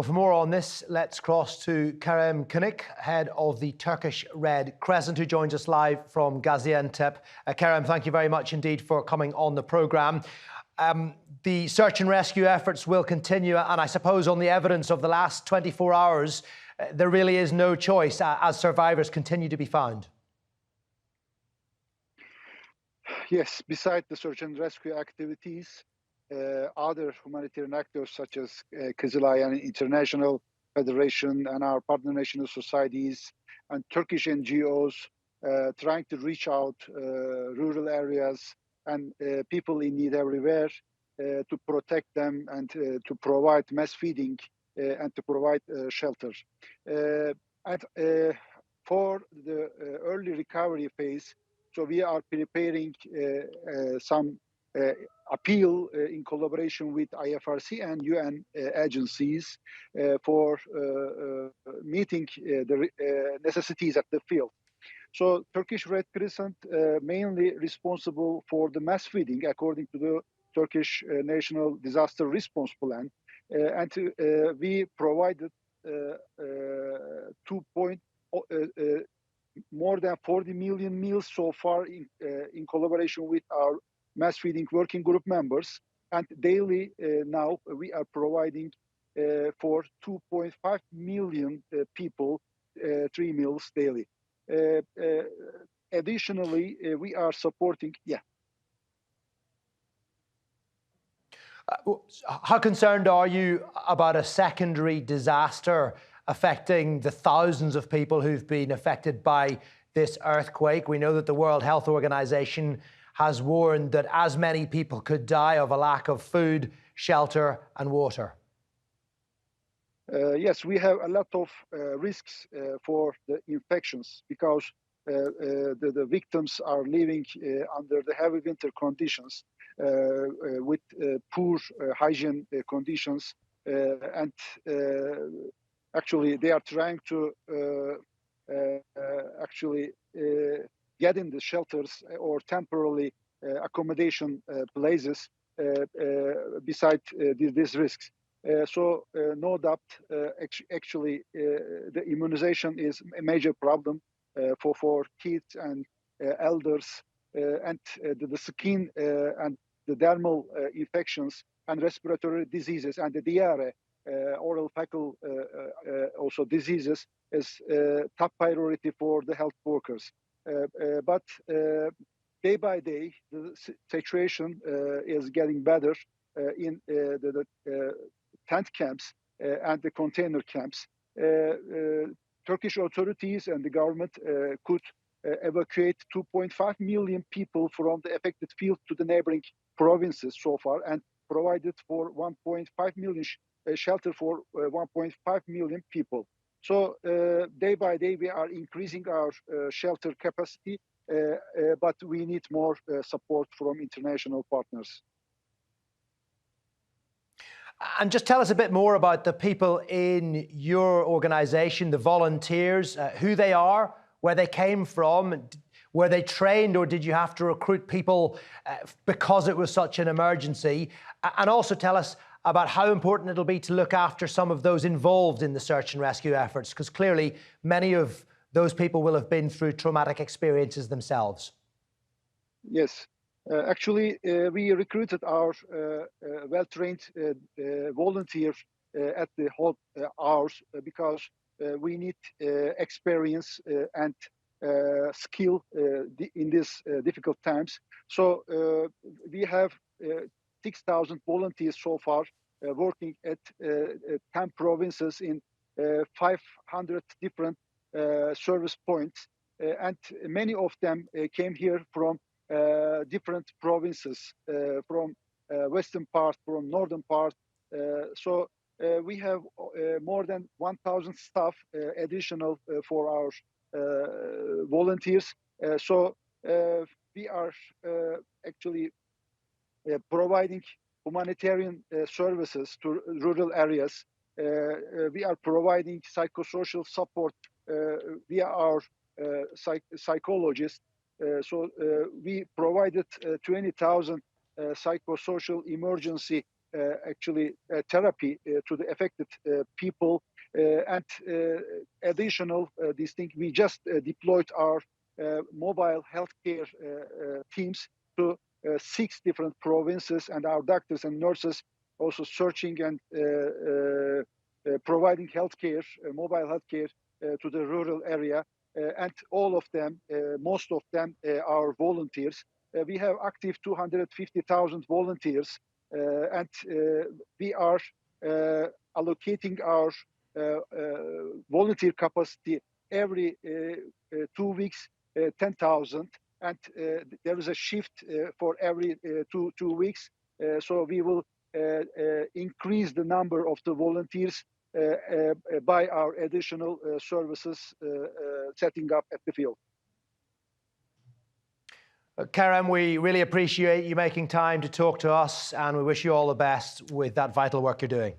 Well, for more on this, let's cross to Kerem Kinik, head of the Turkish Red Crescent, who joins us live from Gaziantep. Kerem, thank you very much indeed for coming on the programme. The search and rescue efforts will continue, and I suppose on the evidence of the last 24 hours, there really is no choice as survivors continue to be found. Yes, besides the search and rescue activities, other humanitarian actors such as Kızılay and International Federation and our partner national societies and Turkish NGOs trying to reach out rural areas and people in need everywhere to protect them and to provide mass feeding and to provide shelter. For the early recovery phase, so we are preparing some appeal in collaboration with IFRC and UN agencies for meeting the necessities at the field. So Turkish Red Crescent mainly responsible for the mass feeding according to the Turkish National Disaster Response Plan, and we provided more than 40 million meals so far in collaboration with our mass feeding working group members. And daily now we are providing for 2.5 million people 3 meals daily. Additionally, we are supporting, How concerned are you about a secondary disaster affecting the thousands of people who've been affected by this earthquake? We know that the World Health Organization has warned that as many people could die of a lack of food, shelter and water. Yes, we have a lot of risks for the infections because the victims are living under the heavy winter conditions with poor hygiene conditions, and actually they are trying to get in the shelters or temporarily accommodation places beside these risks. So no doubt, actually, the immunization is a major problem for kids and elders, and the skin and the dermal infections and respiratory diseases and the diarrhea, oral fecal also diseases is top priority for the health workers. But day by day, the situation is getting better in the tent camps and the container camps. Turkish authorities and the government could evacuate 2.5 million people from the affected field to the neighboring provinces so far, and provided for 1.5 million shelter for 1.5 million people. So day by day, we are increasing our shelter capacity, but we need more support from international partners. And just tell us a bit more about the people in your organization, the volunteers, who they are, where they came from, were they trained, or did you have to recruit people because it was such an emergency? And also tell us about how important it'll be to look after some of those involved in the search and rescue efforts, because clearly many of those people will have been through traumatic experiences themselves. Yes. Actually, we recruited our well-trained volunteers at the whole hours because we need experience and skill in these difficult times. So we have 6,000 volunteers so far working at 10 provinces in 500 different service points, and many of them came here from different provinces, from western part, from northern part. So we have more than 1,000 staff additional for our volunteers. So we are actually providing humanitarian services to rural areas. We are providing psychosocial support via our psychologists. So we provided 20,000 psychosocial emergency actually therapy to the affected people. And additional, this thing, we just deployed our mobile healthcare teams to 6 different provinces, and our doctors and nurses also searching and providing healthcare, mobile healthcare to the rural area. And all of them, most of them are volunteers. We have active 250,000 volunteers, and we are allocating our volunteer capacity every 2 weeks, 10,000, and there is a shift for every two weeks. So we will increase the number of the volunteers by our additional services setting up at the field. Kerem, we really appreciate you making time to talk to us, and we wish you all the best with that vital work you're doing.